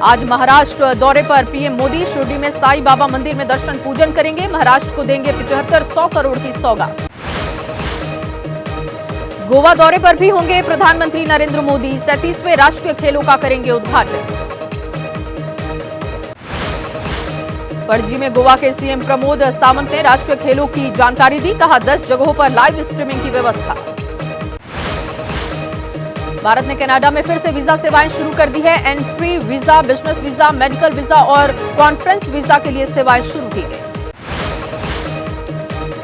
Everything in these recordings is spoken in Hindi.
आज महाराष्ट्र दौरे पर पीएम मोदी शिरडी में साईं बाबा मंदिर में दर्शन पूजन करेंगे। महाराष्ट्र को देंगे 75-100 करोड़ की सौगात। गोवा दौरे पर भी होंगे प्रधानमंत्री नरेंद्र मोदी। 37वें राष्ट्रीय खेलों का करेंगे उद्घाटन। पणजी में गोवा के सीएम प्रमोद सावंत ने राष्ट्रीय खेलों की जानकारी दी। कहा 10 जगहों पर लाइव स्ट्रीमिंग की व्यवस्था। भारत ने कनाडा में फिर से वीजा सेवाएं शुरू कर दी है। Entry visa, business visa, medical visa और कॉन्फ्रेंस वीजा के लिए सेवाएं शुरू की गई।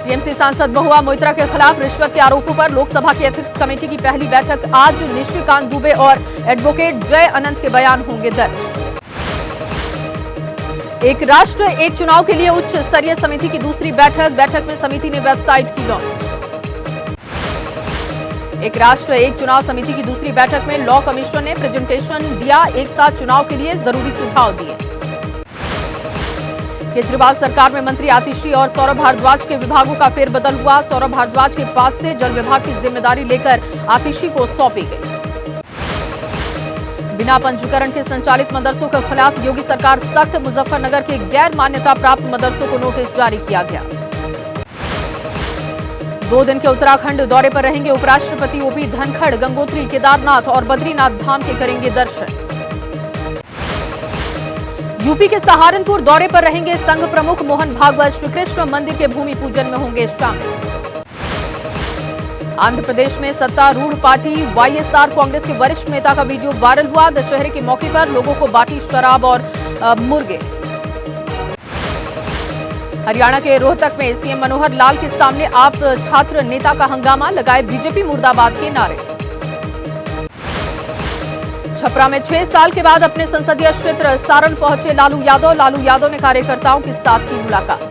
टीएमसी सांसद महुआ मोइत्रा के खिलाफ रिश्वत के आरोपों पर लोकसभा की एथिक्स कमेटी की पहली बैठक आज। निशिकांत दुबे और एडवोकेट जय अनंत के बयान होंगे दर्ज। एक राष्ट्र एक चुनाव के लिए उच्च स्तरीय समिति की दूसरी बैठक में समिति ने वेबसाइट की लॉन्च। एक राष्ट्र एक चुनाव समिति की दूसरी बैठक में लॉ कमीशन ने प्रेजेंटेशन दिया। एक साथ चुनाव के लिए जरूरी सुझाव दिए। केजरीवाल सरकार में मंत्री आतिशी और सौरभ भारद्वाज के विभागों का फेरबदल हुआ। सौरभ भारद्वाज के पास से जल विभाग की जिम्मेदारी लेकर आतिशी को सौंपी गई। बिना पंजीकरण के संचालित मदरसों के खिलाफ योगी सरकार सख्त। मुजफ्फरनगर के गैर मान्यता प्राप्त मदरसों को नोटिस जारी किया गया। 2 दिन के उत्तराखंड दौरे पर रहेंगे उपराष्ट्रपति ओपी धनखड़। गंगोत्री, केदारनाथ और बद्रीनाथ धाम के करेंगे दर्शन। यूपी के सहारनपुर दौरे पर रहेंगे संघ प्रमुख मोहन भागवत। श्री कृष्ण मंदिर के भूमि पूजन में होंगे शामिल। आंध्र प्रदेश में सत्तारूढ़ पार्टी वाईएसआर कांग्रेस के वरिष्ठ नेता का वीडियो वायरल हुआ। दशहरे के मौके पर लोगों को बांटी शराब और मुर्गे। हरियाणा के रोहतक में सीएम मनोहर लाल के सामने आप छात्र नेता का हंगामा। लगाए बीजेपी मुर्दाबाद के नारे। छपरा में 6 साल के बाद अपने संसदीय क्षेत्र सारण पहुंचे लालू यादव। लालू यादव ने कार्यकर्ताओं के साथ की मुलाकात।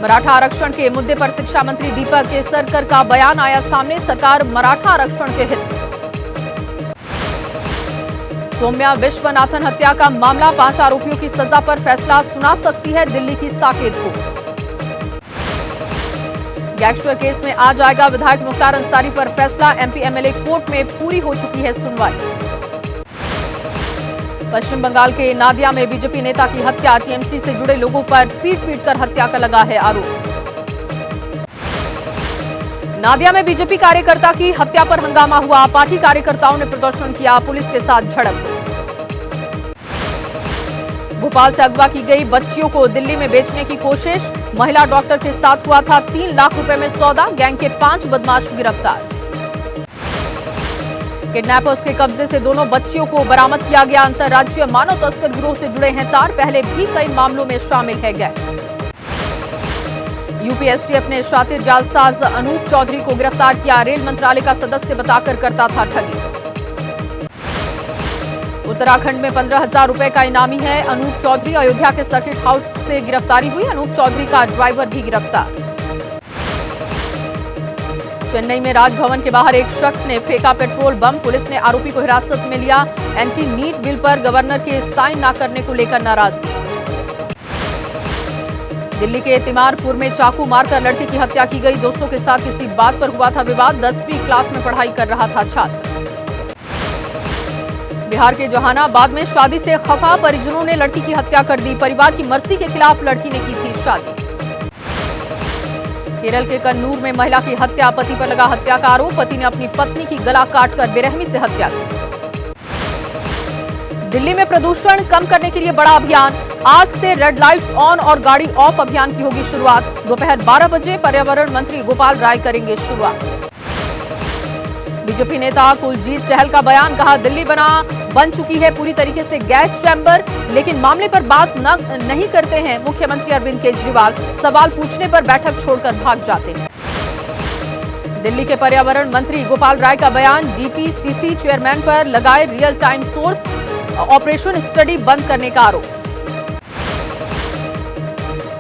मराठा आरक्षण के मुद्दे पर शिक्षा मंत्री दीपक केसरकर का बयान आया सामने। सरकार मराठा आरक्षण के हित। सौम्या विश्वनाथन हत्या का मामला, 5 आरोपियों की सजा पर फैसला सुना सकती है दिल्ली की साकेत कोर्ट। गैंगस्टर केस में आज आएगा विधायक मुख्तार अंसारी पर फैसला। एमपी एमएलए कोर्ट में पूरी हो चुकी है सुनवाई। पश्चिम बंगाल के नादिया में बीजेपी नेता की हत्या। टीएमसी से जुड़े लोगों पर पीट कर हत्या का लगा है आरोप। नादिया में बीजेपी कार्यकर्ता की हत्या पर हंगामा हुआ। पार्टी कार्यकर्ताओं ने प्रदर्शन किया। पुलिस के साथ झड़प। भोपाल से अगवा की गई बच्चियों को दिल्ली में बेचने की कोशिश। महिला डॉक्टर के साथ हुआ था 3 लाख रुपए में सौदा। गैंग के 5 बदमाश गिरफ्तार। किडनैपर्स के कब्जे से दोनों बच्चियों को बरामद किया गया। अंतर्राज्यीय मानव तस्कर गिरोह से जुड़े हैं तार। पहले भी कई मामलों में शामिल है गैंग। यूपी एसटीएफ ने शातिर जालसाज अनूप चौधरी को गिरफ्तार किया। रेल मंत्रालय का सदस्य बताकर करता था ठगी। उत्तराखंड में 15,000 रुपए का इनामी है अनूप चौधरी। अयोध्या के सर्किट हाउस से गिरफ्तारी हुई। अनूप चौधरी का ड्राइवर भी गिरफ्तार। चेन्नई में राजभवन के बाहर एक शख्स ने फेंका पेट्रोल बम। पुलिस ने आरोपी को हिरासत में लिया। एंटी नीट बिल पर गवर्नर के साइन न करने को लेकर नाराजगी। दिल्ली के तिमारपुर में चाकू मारकर लड़की की हत्या की गई। दोस्तों के साथ किसी बात पर हुआ था विवाद। 10वीं क्लास में पढ़ाई कर रहा था छात्र। बिहार के जहानाबाद में शादी से खफा परिजनों ने लड़की की हत्या कर दी। परिवार की मर्जी के खिलाफ लड़की ने की थी शादी। केरल के कन्नूर में महिला की हत्या। पति पर लगा हत्या का आरोप। पति ने अपनी पत्नी की गला काटकर बेरहमी से हत्या की। दिल्ली में प्रदूषण कम करने के लिए बड़ा अभियान। आज से रेड लाइट ऑन और गाड़ी ऑफ अभियान की होगी शुरुआत। दोपहर 12 बजे पर्यावरण मंत्री गोपाल राय करेंगे शुरुआत। बीजेपी नेता कुलजीत चहल का बयान। कहा दिल्ली बन चुकी है पूरी तरीके से गैस चैम्बर, लेकिन मामले पर बात नहीं करते हैं मुख्यमंत्री अरविंद केजरीवाल। सवाल पूछने पर बैठक छोड़कर भाग जाते हैं। दिल्ली के पर्यावरण मंत्री गोपाल राय का बयान। डीपीसीसी चेयरमैन पर लगाए real time source operation study बंद करने का आरोप।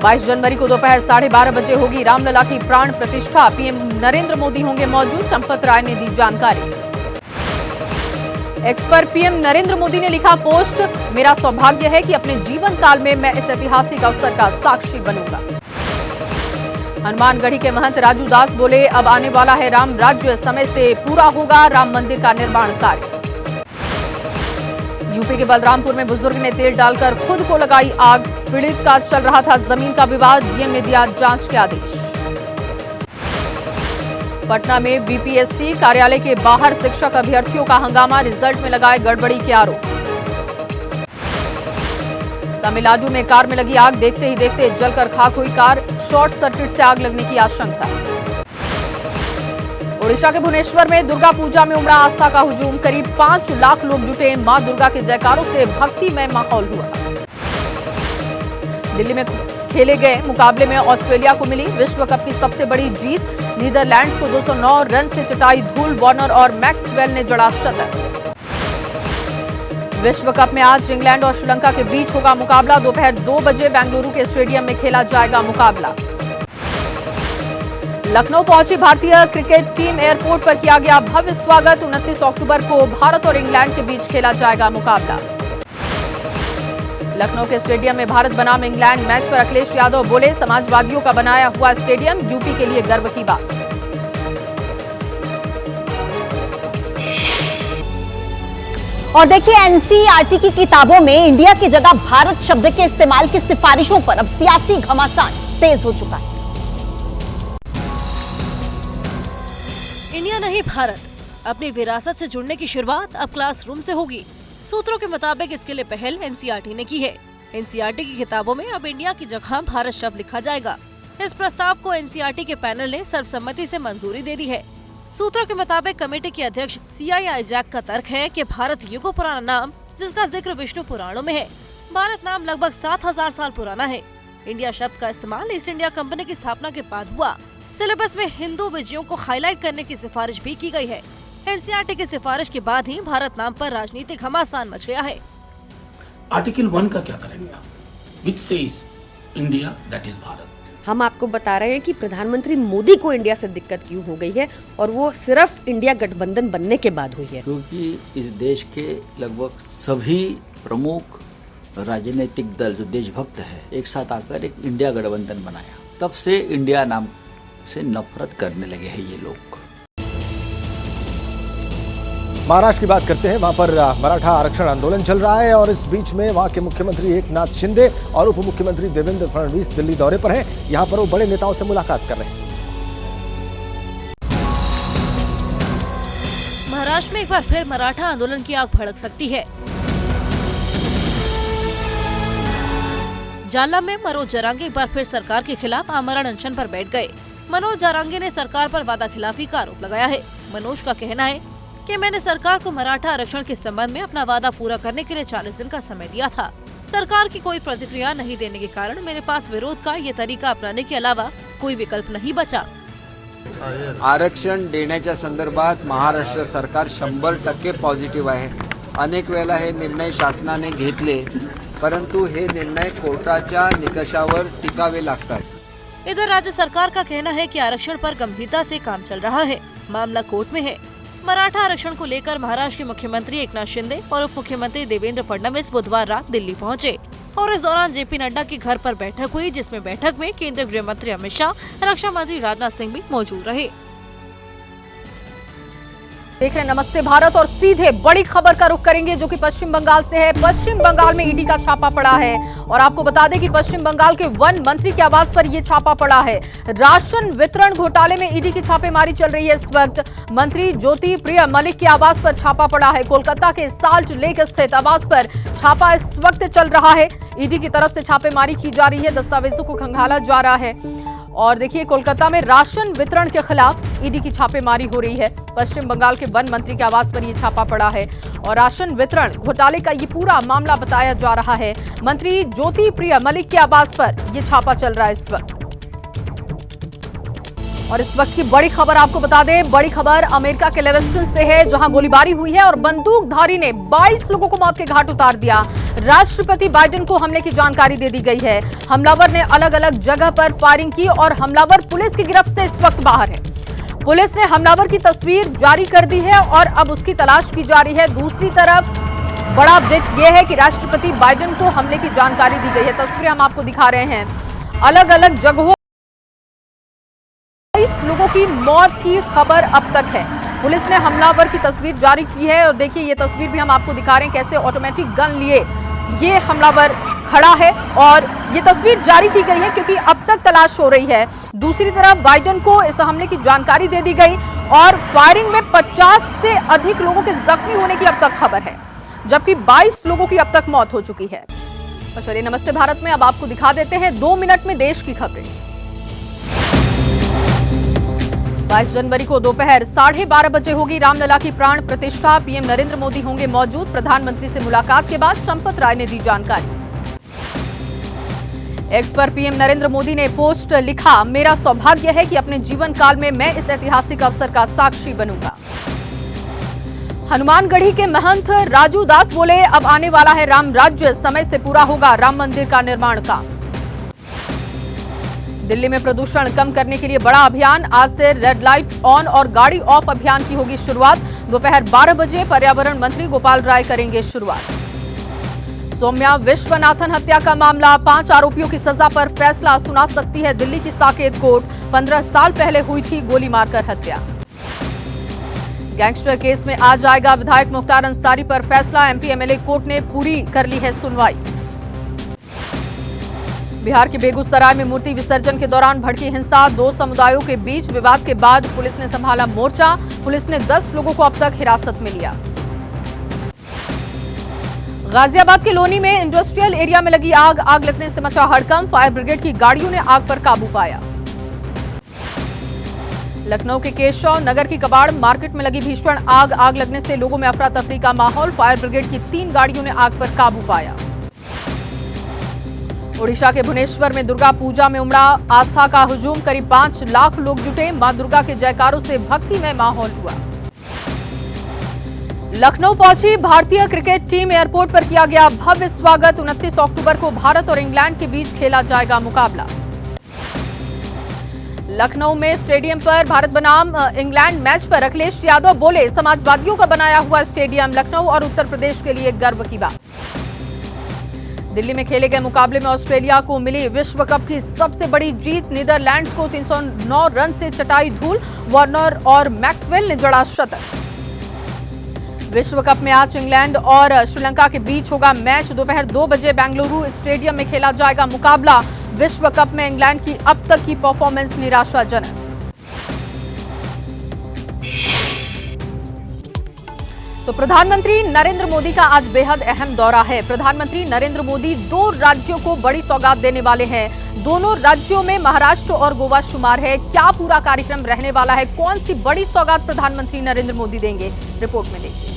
22 जनवरी को दोपहर 12:30 बजे होगी रामलला की प्राण प्रतिष्ठा। पीएम नरेंद्र मोदी होंगे मौजूद। चंपत राय ने दी जानकारी। एक्स पर पीएम नरेंद्र मोदी ने लिखा पोस्ट। मेरा सौभाग्य है कि अपने जीवन काल में मैं इस ऐतिहासिक अवसर का साक्षी बनूंगा। हनुमानगढ़ी के महंत राजू दास बोले अब आने वाला है राम राज्य। समय से पूरा होगा राम मंदिर का निर्माण कार्य। यूपी के बलरामपुर में बुजुर्ग ने तेल डालकर खुद को लगाई आग। पीड़ित का चल रहा था जमीन का विवाद। डीएम ने दिया जांच के आदेश। पटना में बीपीएससी कार्यालय के बाहर शिक्षक अभ्यर्थियों का हंगामा। रिजल्ट में लगाए गड़बड़ी के आरोप। तमिलनाडु में कार में लगी आग। देखते ही देखते जलकर खाक हुई कार। शॉर्ट सर्किट से आग लगने की आशंका। ओडिशा के भुवनेश्वर में दुर्गा पूजा में उमड़ा आस्था का हुजूम। करीब 5 लाख लोग जुटे। मां दुर्गा के जयकारों से भक्तिमय माहौल हुआ। दिल्ली में खेले गए मुकाबले में ऑस्ट्रेलिया को मिली विश्व कप की सबसे बड़ी जीत। नीदरलैंड्स को 209 रन से चटाई धूल। वार्नर और मैक्सवेल ने जड़ा शतक। विश्व कप में आज इंग्लैंड और श्रीलंका के बीच होगा मुकाबला। दोपहर 2 बजे बेंगलुरु के स्टेडियम में खेला जाएगा मुकाबला। लखनऊ पहुंची भारतीय क्रिकेट टीम। एयरपोर्ट पर किया गया भव्य स्वागत। 29 अक्टूबर को भारत और इंग्लैंड के बीच खेला जाएगा मुकाबला। लखनऊ के स्टेडियम में भारत बनाम इंग्लैंड मैच पर अखिलेश यादव बोले, समाजवादियों का बनाया हुआ स्टेडियम यूपी के लिए गर्व की बात। और देखिए, एनसीईआरटी की किताबों में इंडिया की जगह भारत शब्द के इस्तेमाल की सिफारिशों पर अब सियासी घमासान तेज हो चुका है। इंडिया नहीं भारत, अपनी विरासत से जुड़ने की शुरुआत अब क्लासरूम से होगी। सूत्रों के मुताबिक इसके लिए पहल एनसीईआरटी ने की है। एनसीईआरटी की किताबों में अब इंडिया की जगह भारत शब्द लिखा जाएगा। इस प्रस्ताव को एनसीईआरटी के पैनल ने सर्वसम्मति से मंजूरी दे दी है। सूत्रों के मुताबिक कमेटी के अध्यक्ष CII जैक का तर्क है कि भारत युगों पुराना नाम, जिसका जिक्र विष्णु पुराणों में है। भारत नाम लगभग 7000 साल पुराना है। इंडिया शब्द का इस्तेमाल ईस्ट इंडिया कंपनी की स्थापना के बाद हुआ। सिलेबस में हिंदू विजयों को हाईलाइट करने की सिफारिश भी की गई है। एनसीईआरटी की सिफारिश के बाद ही भारत नाम पर राजनीतिक घमासान मच गया है। आर्टिकल 1 का क्या करेंगे आप? Which says India, that is Bharat. हम आपको बता रहे हैं कि प्रधानमंत्री मोदी को इंडिया से दिक्कत क्यों हो गई है, और वो सिर्फ इंडिया गठबंधन बनने के बाद हुई है। क्योंकि इस देश के लगभग सभी प्रमुख राजनीतिक दल जो देशभक्त है, एक साथ आकर एक इंडिया गठबंधन बनाया। तब से इंडिया नाम से नफरत करने लगे हैं ये लोग। महाराष्ट्र की बात करते हैं। वहां पर मराठा आरक्षण आंदोलन चल रहा है और इस बीच में वहां के मुख्यमंत्री एकनाथ शिंदे और उप मुख्यमंत्री देवेंद्र फडणवीस दिल्ली दौरे पर हैं। यहां पर वो बड़े नेताओं से मुलाकात कर रहे हैं। महाराष्ट्र में एक बार फिर मराठा आंदोलन की आग भड़क सकती है। जालना में मनोज जरांगे एक बार फिर सरकार के खिलाफ आमरण अनशन पर बैठ गए। मनोज जरांगे ने सरकार पर वादा खिलाफी का आरोप लगाया है। मनोज का कहना है कि मैंने सरकार को मराठा आरक्षण के संबंध में अपना वादा पूरा करने के लिए 40 दिन का समय दिया था। सरकार की कोई प्रतिक्रिया नहीं देने के कारण मेरे पास विरोध का ये तरीका अपनाने के अलावा कोई विकल्प नहीं बचा। आरक्षण देण्याच्या संदर्भात महाराष्ट्र सरकार 100% पॉझिटिव्ह आहे। अनेक वेळा हे निर्णय शासनाने घेतले, परंतु हे निर्णय कोर्टाच्या निकषावर टिकावे लागतात। इधर राज्य सरकार का कहना है कि आरक्षण पर गंभीरता से काम चल रहा है। मामला कोर्ट में है। मराठा आरक्षण को लेकर महाराष्ट्र के मुख्यमंत्री एकनाथ शिंदे और उप मुख्यमंत्री देवेंद्र फडणवीस बुधवार रात दिल्ली पहुंचे और इस दौरान जेपी नड्डा के घर पर बैठक हुई, जिसमें बैठक में केंद्रीय गृह मंत्री अमित शाह, रक्षा मंत्री राजनाथ सिंह भी मौजूद रहे। देख रहे हैं नमस्ते भारत और सीधे बड़ी खबर का रुख करेंगे जो कि पश्चिम बंगाल से है। पश्चिम बंगाल में ईडी का छापा पड़ा है और आपको बता दें कि पश्चिम बंगाल के वन मंत्री के आवास पर यह छापा पड़ा है। राशन वितरण घोटाले में ईडी की छापेमारी चल रही है। इस वक्त मंत्री ज्योति प्रिय मलिक के आवास पर छापा पड़ा है। कोलकाता के साल्ट लेक स्थित आवास पर छापा इस वक्त चल रहा है। ईडी की तरफ से छापेमारी की जा रही है, दस्तावेजों को खंगाला जा रहा है। और देखिए, कोलकाता में राशन वितरण के खिलाफ ईडी की छापेमारी हो रही है। पश्चिम बंगाल के वन मंत्री के आवास पर यह छापा पड़ा है और राशन वितरण घोटाले का ये पूरा मामला बताया जा रहा है। मंत्री ज्योति प्रिय मलिक के आवास पर यह छापा चल रहा है इस वक्त। और इस वक्त की बड़ी खबर आपको बता दें, बड़ी खबर अमेरिका के लेविस्टन से है, जहां गोलीबारी हुई है और बंदूकधारी ने 22 लोगों को मौत के घाट उतार दिया। राष्ट्रपति बाइडेन को हमले की जानकारी दे दी गई है। हमलावर ने अलग अलग जगह पर फायरिंग की और हमलावर पुलिस की गिरफ्त से इस वक्त बाहर है। पुलिस ने हमलावर की तस्वीर जारी कर दी है और अब उसकी तलाश की जा रही है। दूसरी तरफ बड़ा अपडेट यह है कि राष्ट्रपति बाइडेन को हमले की जानकारी दी गई है। तस्वीरें हम आपको दिखा रहे हैं। अलग अलग जगहों 22 लोगों की मौत की खबर अब तक है। पुलिस ने हमलावर की तस्वीर जारी की है और देखिए ये तस्वीर भी हम आपको दिखा रहे हैं कैसे ऑटोमेटिक गन लिए ये हमलावर खड़ा है और ये तस्वीर जारी की गई है क्योंकि अब तक तलाश हो रही है। दूसरी तरफ बाइडेन को इस हमले की जानकारी दे दी गई और फायरिंग में 50 से अधिक लोगों के जख्मी होने की अब तक खबर है, जबकि 22 लोगों की अब तक मौत हो चुकी है। तो चलिए नमस्ते भारत में अब आपको दिखा देते हैं 2 मिनट में देश की खबरें। 22 जनवरी को दोपहर 12:30 बजे होगी रामलला की प्राण प्रतिष्ठा। पीएम नरेंद्र मोदी होंगे मौजूद। प्रधानमंत्री से मुलाकात के बाद चंपत राय ने दी जानकारी। एक्स पर पीएम नरेंद्र मोदी ने पोस्ट लिखा, मेरा सौभाग्य है कि अपने जीवन काल में मैं इस ऐतिहासिक अवसर का साक्षी बनूंगा। हनुमानगढ़ी के महंत राजू दास बोले, अब आने वाला है राम राज्य, समय से पूरा होगा राम मंदिर का निर्माण का। दिल्ली में प्रदूषण कम करने के लिए बड़ा अभियान। आज से रेड लाइट ऑन और गाड़ी ऑफ अभियान की होगी शुरुआत। दोपहर 12 बजे पर्यावरण मंत्री गोपाल राय करेंगे शुरुआत। सौम्या विश्वनाथन हत्या का मामला, 5 आरोपियों की सजा पर फैसला सुना सकती है दिल्ली की साकेत कोर्ट। 15 साल पहले हुई थी गोली मारकर हत्या। गैंगस्टर केस में आज आएगा विधायक मुख्तार अंसारी पर फैसला। एमपी एमएलए कोर्ट ने पूरी कर ली है सुनवाई। बिहार के बेगूसराय में मूर्ति विसर्जन के दौरान भड़की हिंसा, 2 समुदायों के बीच विवाद के बाद पुलिस ने संभाला मोर्चा। पुलिस ने 10 लोगों को अब तक हिरासत में लिया। गाजियाबाद के लोनी में इंडस्ट्रियल एरिया में लगी आग लगने से मचा हड़कंप। फायर ब्रिगेड की गाड़ियों ने आग पर काबू पाया। लखनऊ के केशव नगर की कबाड़ मार्केट में लगी भीषण आग लगने से लोगों में अफरा तफरी का माहौल। फायर ब्रिगेड की 3 गाड़ियों ने आग पर काबू पाया। ओडिशा के भुवनेश्वर में दुर्गा पूजा में उमड़ा आस्था का हुजूम। करीब 5 लाख लोग जुटे। मां दुर्गा के जयकारों से भक्तिमय माहौल हुआ। लखनऊ पहुंची भारतीय क्रिकेट टीम। एयरपोर्ट पर किया गया भव्य स्वागत। 29 अक्टूबर को भारत और इंग्लैंड के बीच खेला जाएगा मुकाबला। लखनऊ में स्टेडियम पर भारत बनाम इंग्लैंड मैच पर अखिलेश यादव बोले, समाजवादियों का बनाया हुआ स्टेडियम लखनऊ और उत्तर प्रदेश के लिए गर्व की बात। दिल्ली में खेले गए मुकाबले में ऑस्ट्रेलिया को मिली विश्व कप की सबसे बड़ी जीत। नीदरलैंड्स को 309 रन से चटाई धूल। वार्नर और मैक्सवेल ने जड़ा शतक। विश्व कप में आज इंग्लैंड और श्रीलंका के बीच होगा मैच। दोपहर 2 बजे बेंगलुरु स्टेडियम में खेला जाएगा मुकाबला। विश्व कप में इंग्लैंड की अब तक की परफॉर्मेंस निराशाजनक। तो प्रधानमंत्री नरेंद्र मोदी का आज बेहद अहम दौरा है। प्रधानमंत्री नरेंद्र मोदी 2 राज्यों को बड़ी सौगात देने वाले हैं। दोनों राज्यों में महाराष्ट्र और गोवा शुमार है। क्या पूरा कार्यक्रम रहने वाला है, कौन सी बड़ी सौगात प्रधानमंत्री नरेंद्र मोदी देंगे, रिपोर्ट में देखिए।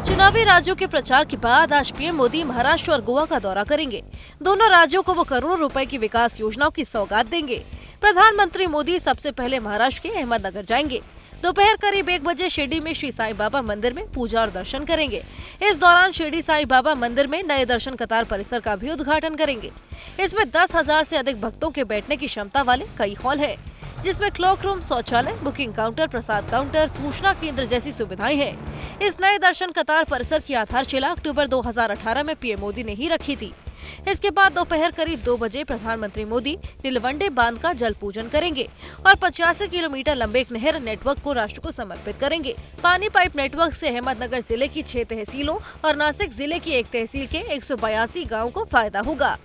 चुनावी राज्यों के प्रचार के बाद आज पीएम मोदी महाराष्ट्र और गोवा का दौरा करेंगे। दोनों राज्यों को वो करोड़ों रुपए की विकास योजनाओं की सौगात देंगे। प्रधानमंत्री मोदी सबसे पहले महाराष्ट्र के अहमदनगर जाएंगे। दोपहर करीब 1 बजे शिरडी में श्री साईं बाबा मंदिर में पूजा और दर्शन करेंगे। इस दौरान शिरडी साईं बाबा मंदिर में नए दर्शन कतार परिसर का भी उद्घाटन करेंगे। इसमें 10,000 से अधिक भक्तों के बैठने की क्षमता वाले कई हॉल है, जिसमें क्लॉक रूम, शौचालय, बुकिंग काउंटर, प्रसाद काउंटर, सूचना केंद्र जैसी सुविधाएं हैं। इस नए दर्शन कतार परिसर की आधारशिला अक्टूबर 2018 में पीएम मोदी ने ही रखी थी। इसके बाद दोपहर करीब 2 बजे प्रधानमंत्री मोदी नीलवंडे बांध का जल पूजन करेंगे और 85 किलोमीटर लंबे एक नहर नेटवर्क को राष्ट्र को समर्पित करेंगे। पानी पाइप नेटवर्क से अहमदनगर जिले की 6 तहसीलों और नासिक जिले की एक तहसील के 182 गाँव को फायदा होगा।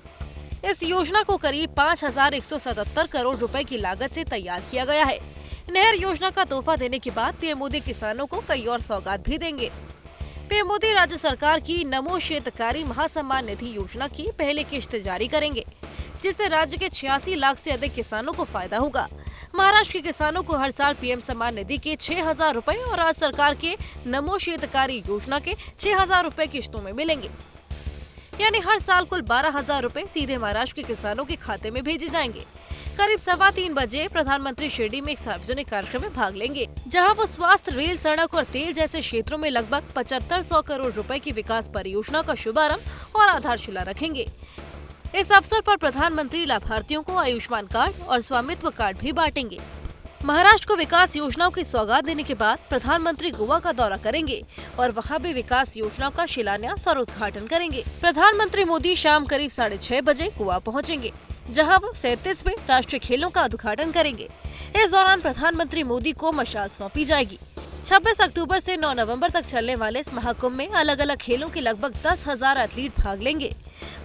इस योजना को करीब 5,177 करोड़ रुपए की लागत से तैयार किया गया है। नहर योजना का तोहफा देने के बाद पीएम मोदी किसानों को कई और सौगात भी देंगे। पीएम मोदी राज्य सरकार की नमो शेतकारी महासम्मान निधि योजना की पहली किश्त जारी करेंगे, जिससे राज्य के 86 लाख से अधिक किसानों को फायदा होगा। महाराष्ट्र के किसानों को हर साल पीएम सम्मान निधि के 6,000 रुपए और राज्य सरकार के नमो शेतकारी योजना के 6,000 रुपए किश्तों में मिलेंगे। यानी हर साल कुल 12,000 रुपए सीधे महाराष्ट्र के किसानों के खाते में भेजे जाएंगे। करीब 3:15 बजे प्रधानमंत्री शिरडी में एक सार्वजनिक कार्यक्रम में भाग लेंगे, जहां वो स्वास्थ्य, रेल, सड़क और तेल जैसे क्षेत्रों में लगभग 7500 करोड़ रुपए की विकास परियोजना का शुभारंभ और आधारशिला रखेंगे। इस अवसर पर प्रधानमंत्री लाभार्थियों को आयुष्मान कार्ड और स्वामित्व कार्ड भी बांटेंगे। महाराष्ट्र को विकास योजनाओं की सौगात देने के बाद प्रधानमंत्री गोवा का दौरा करेंगे और वहां भी विकास योजनाओं का शिलान्यास और उद्घाटन करेंगे। प्रधानमंत्री मोदी शाम करीब 6:30 बजे गोवा पहुंचेंगे, जहां वो 37वें राष्ट्रीय खेलों का उद्घाटन करेंगे। इस दौरान प्रधानमंत्री मोदी को मशाल सौंपी जाएगी। 26 अक्टूबर से 9 नवंबर तक चलने वाले इस महाकुंभ में अलग अलग खेलों के लगभग 10,000 एथलीट भाग लेंगे।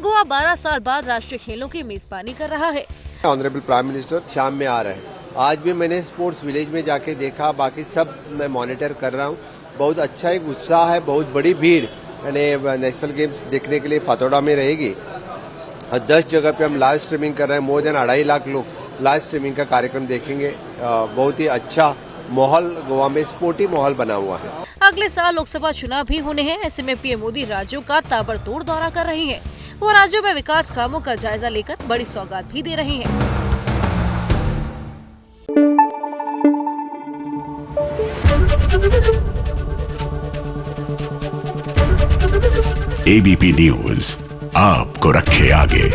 गोवा 12 साल बाद राष्ट्रीय खेलों की मेजबानी कर रहा है। ऑनरेबल प्राइम मिनिस्टर शाम में आ रहे हैं। आज भी मैंने स्पोर्ट्स विलेज में जाके देखा, बाकी सब मैं मॉनिटर कर रहा हूँ। बहुत अच्छा एक उत्साह है, बहुत बड़ी भीड़ यानी नेशनल गेम्स देखने के लिए फातोड़ा में रहेगी। और 10 जगह पे हम लाइव स्ट्रीमिंग कर रहे हैं। मोर देन 2.5 लाख लोग लाइव स्ट्रीमिंग का कार्यक्रम देखेंगे। बहुत ही अच्छा माहौल गोवा में, स्पोर्टी माहौल बना हुआ है। अगले साल लोकसभा चुनाव भी होने हैं। ऐसे में पीएम मोदी राज्यों का ताबड़तोड़ दौरा कर रही हैं। वो राज्यों में विकास कामों का जायजा लेकर बड़ी सौगात भी दे रही हैं। एबीपी न्यूज आपको रखे आगे।